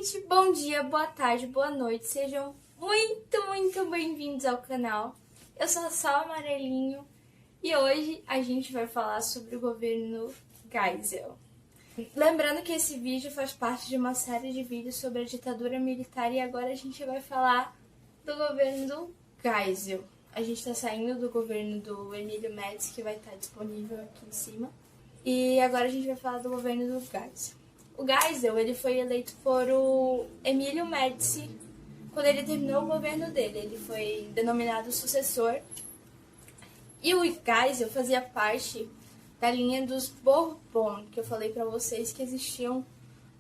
gente! Bom dia, boa tarde, boa noite. Sejam muito bem-vindos ao canal. Eu sou só Amarelinho e hoje a gente vai falar sobre o governo Geisel. Lembrando que esse vídeo faz parte de uma série de vídeos sobre a ditadura militar e agora a gente vai falar do governo do Geisel. A gente está saindo do governo do Emílio Médici, que vai estar disponível aqui em cima. E agora a gente vai falar do governo do Geisel. O Geisel, ele foi eleito por o Emílio Médici quando ele terminou o governo dele. Ele foi denominado sucessor. E o Geisel fazia parte da linha dos Bourbon, que eu falei pra vocês que existiam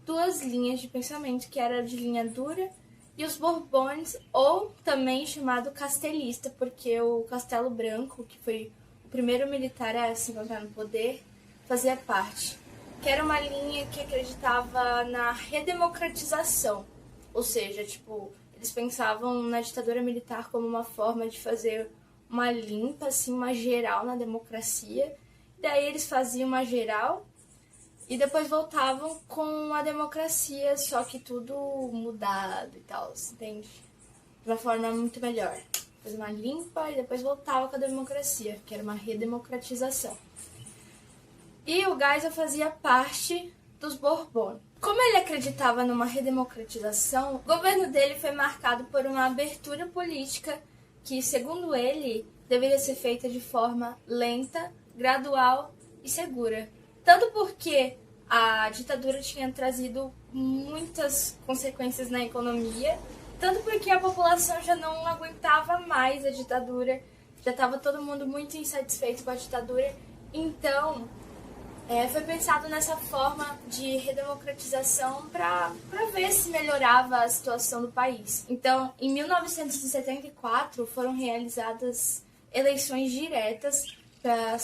duas linhas de pensamento, que era de linha dura e os Bourbons, ou também chamado castelista, porque o Castelo Branco, que foi o primeiro militar a se encontrar no poder, fazia parte. Que era uma linha que acreditava na redemocratização. Ou seja, eles pensavam na ditadura militar como uma forma de fazer uma limpa, assim, uma geral na democracia. Daí eles faziam uma geral e depois voltavam com a democracia, só que tudo mudado e tal, entende? De uma forma muito melhor. Fazia uma limpa e depois voltava com a democracia, que era uma redemocratização. E o Geisel fazia parte dos Bourbon. Como ele acreditava numa redemocratização, o governo dele foi marcado por uma abertura política que, segundo ele, deveria ser feita de forma lenta, gradual e segura. Tanto porque a ditadura tinha trazido muitas consequências na economia, tanto porque a população já não aguentava mais a ditadura, já estava todo mundo muito insatisfeito com a ditadura. Então, foi pensado nessa forma de redemocratização para ver se melhorava a situação do país. Então, em 1974, foram realizadas eleições diretas para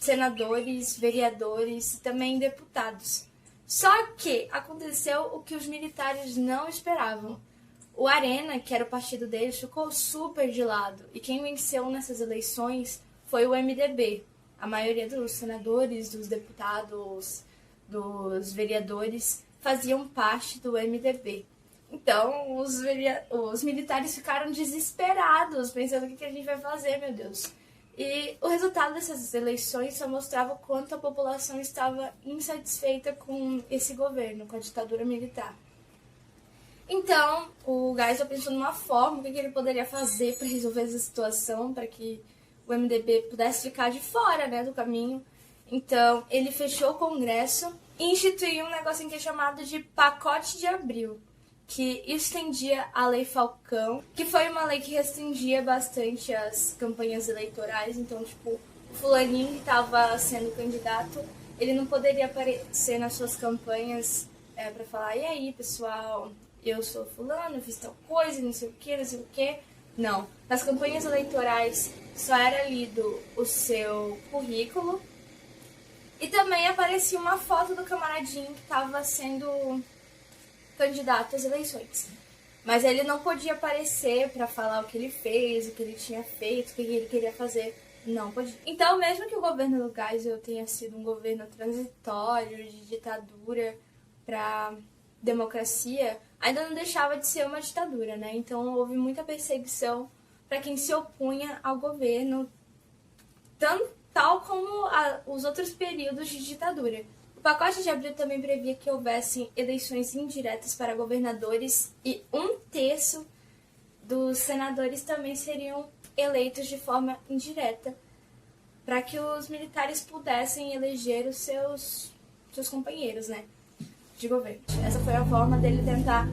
senadores, vereadores e também deputados. Só que aconteceu o que os militares não esperavam. O Arena, que era o partido deles, ficou super de lado. E quem venceu nessas eleições foi o MDB. A maioria dos senadores, dos deputados, dos vereadores faziam parte do MDB. Então, os militares ficaram desesperados, pensando o que a gente vai fazer, meu Deus. E o resultado dessas eleições só mostrava o quanto a população estava insatisfeita com esse governo, com a ditadura militar. Então, o Geisel pensou numa forma, o que ele poderia fazer para resolver essa situação, para que o MDB pudesse ficar de fora, do caminho. Então, ele fechou o Congresso e instituiu um negócio que é chamado de Pacote de Abril, que estendia a Lei Falcão, que foi uma lei que restringia bastante as campanhas eleitorais. Então, o fulaninho que estava sendo candidato, ele não poderia aparecer nas suas campanhas para falar: e aí, pessoal, eu sou fulano, eu fiz tal coisa, não sei o que. Não. Nas campanhas eleitorais só era lido o seu currículo e também aparecia uma foto do camaradinho que estava sendo candidato às eleições. Mas ele não podia aparecer para falar o que ele fez, o que ele tinha feito, o que ele queria fazer. Não podia. Então, mesmo que o governo do Geisel tenha sido um governo transitório, de ditadura para democracia, ainda não deixava de ser uma ditadura, Então, houve muita perseguição para quem se opunha ao governo, tal como os outros períodos de ditadura. O Pacote de Abril também previa que houvessem eleições indiretas para governadores e 1/3 dos senadores também seriam eleitos de forma indireta, para que os militares pudessem eleger os seus companheiros, de governo. Essa foi a forma dele tentar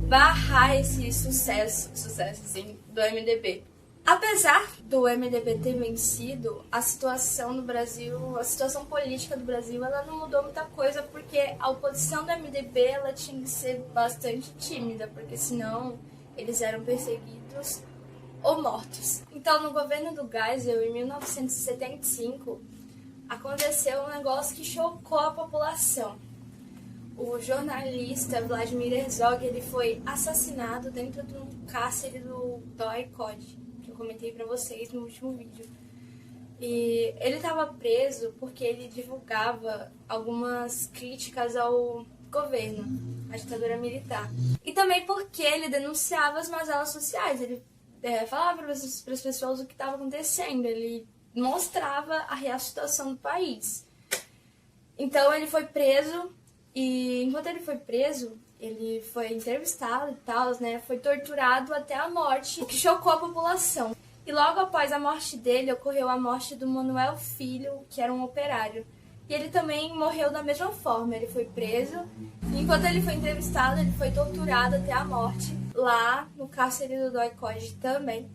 barrar esse sucesso do MDB. Apesar do MDB ter vencido, a situação no Brasil, a situação política do Brasil, ela não mudou muita coisa, porque a oposição do MDB ela tinha que ser bastante tímida, porque senão eles eram perseguidos ou mortos. Então, no governo do Geisel, em 1975, aconteceu um negócio que chocou a população. O jornalista Vladimir Herzog, ele foi assassinado dentro de um cárcere do Doi-Code, que eu comentei pra vocês no último vídeo. E ele estava preso porque ele divulgava algumas críticas ao governo, a ditadura militar. E também porque ele denunciava as mazelas sociais, ele falava para as pessoas o que estava acontecendo, ele mostrava a real situação do país. Então ele foi preso, e enquanto ele foi preso, ele foi entrevistado e tal, né? Foi torturado até a morte, o que chocou a população. E logo após a morte dele, ocorreu a morte do Manuel Filho, que era um operário. E ele também morreu da mesma forma, ele foi preso. E enquanto ele foi entrevistado, ele foi torturado até a morte, lá no cárcere do Doicode também.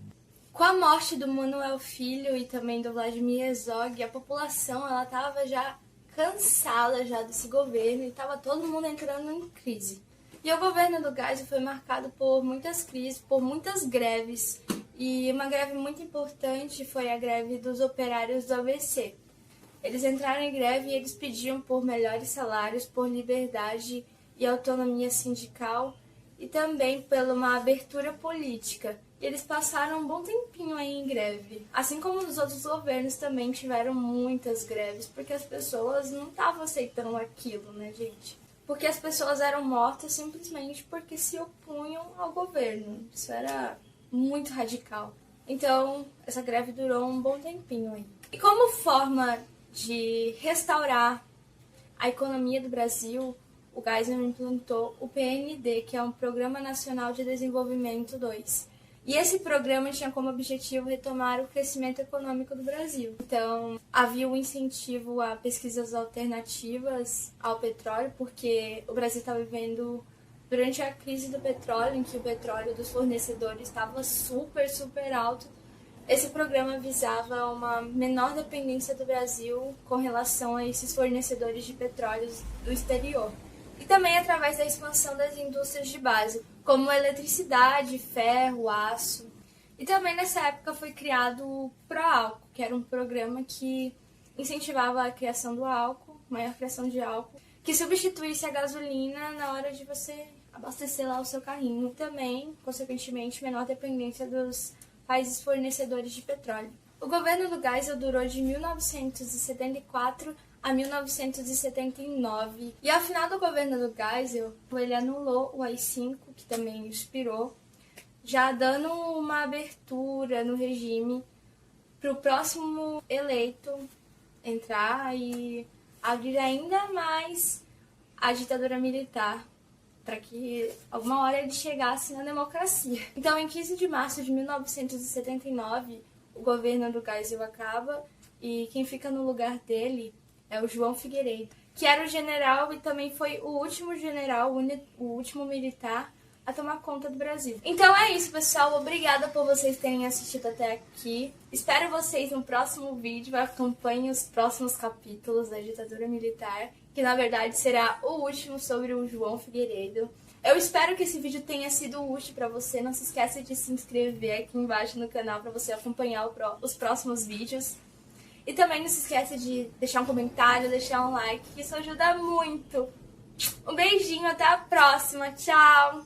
Com a morte do Manuel Filho e também do Vladimir Herzog, a população ela estava já cansada já desse governo e estava todo mundo entrando em crise. E o governo do Geisel foi marcado por muitas crises, por muitas greves. E uma greve muito importante foi a greve dos operários do ABC. Eles entraram em greve e eles pediam por melhores salários, por liberdade e autonomia sindical e também por uma abertura política. Eles passaram um bom tempinho aí em greve. Assim como nos outros governos também tiveram muitas greves, porque as pessoas não estavam aceitando aquilo, né, gente? Porque as pessoas eram mortas simplesmente porque se opunham ao governo. Isso era muito radical. Então, essa greve durou um bom tempinho aí. E como forma de restaurar a economia do Brasil, o Geisel implantou o PND, que é um Programa Nacional de Desenvolvimento 2. E esse programa tinha como objetivo retomar o crescimento econômico do Brasil. Então, havia um incentivo a pesquisas alternativas ao petróleo, porque o Brasil está vivendo, durante a crise do petróleo, em que o petróleo dos fornecedores estava super alto, esse programa visava uma menor dependência do Brasil com relação a esses fornecedores de petróleo do exterior. E também através da expansão das indústrias de base, como eletricidade, ferro, aço. E também nessa época foi criado o Proálcool, que era um programa que incentivava a criação do álcool, maior criação de álcool, que substituísse a gasolina na hora de você abastecer lá o seu carrinho. E também, consequentemente, menor dependência dos países fornecedores de petróleo. O governo do Geisel durou de 1974 a 1979. E ao final do governo do Geisel, ele anulou o AI-5, que também expirou, já dando uma abertura no regime para o próximo eleito entrar e abrir ainda mais a ditadura militar, para que alguma hora ele chegasse na democracia. Então, em 15 de março de 1979, o governo do Geisel acaba e quem fica no lugar dele é o João Figueiredo, que era o general e também foi o último general, o último militar a tomar conta do Brasil. Então é isso, pessoal. Obrigada por vocês terem assistido até aqui. Espero vocês no próximo vídeo. Acompanhem os próximos capítulos da ditadura militar, que na verdade será o último sobre o João Figueiredo. Eu espero que esse vídeo tenha sido útil para você. Não se esqueça de se inscrever aqui embaixo no canal para você acompanhar os próximos vídeos. E também não se esqueça de deixar um comentário, deixar um like, que isso ajuda muito. Um beijinho, até a próxima. Tchau!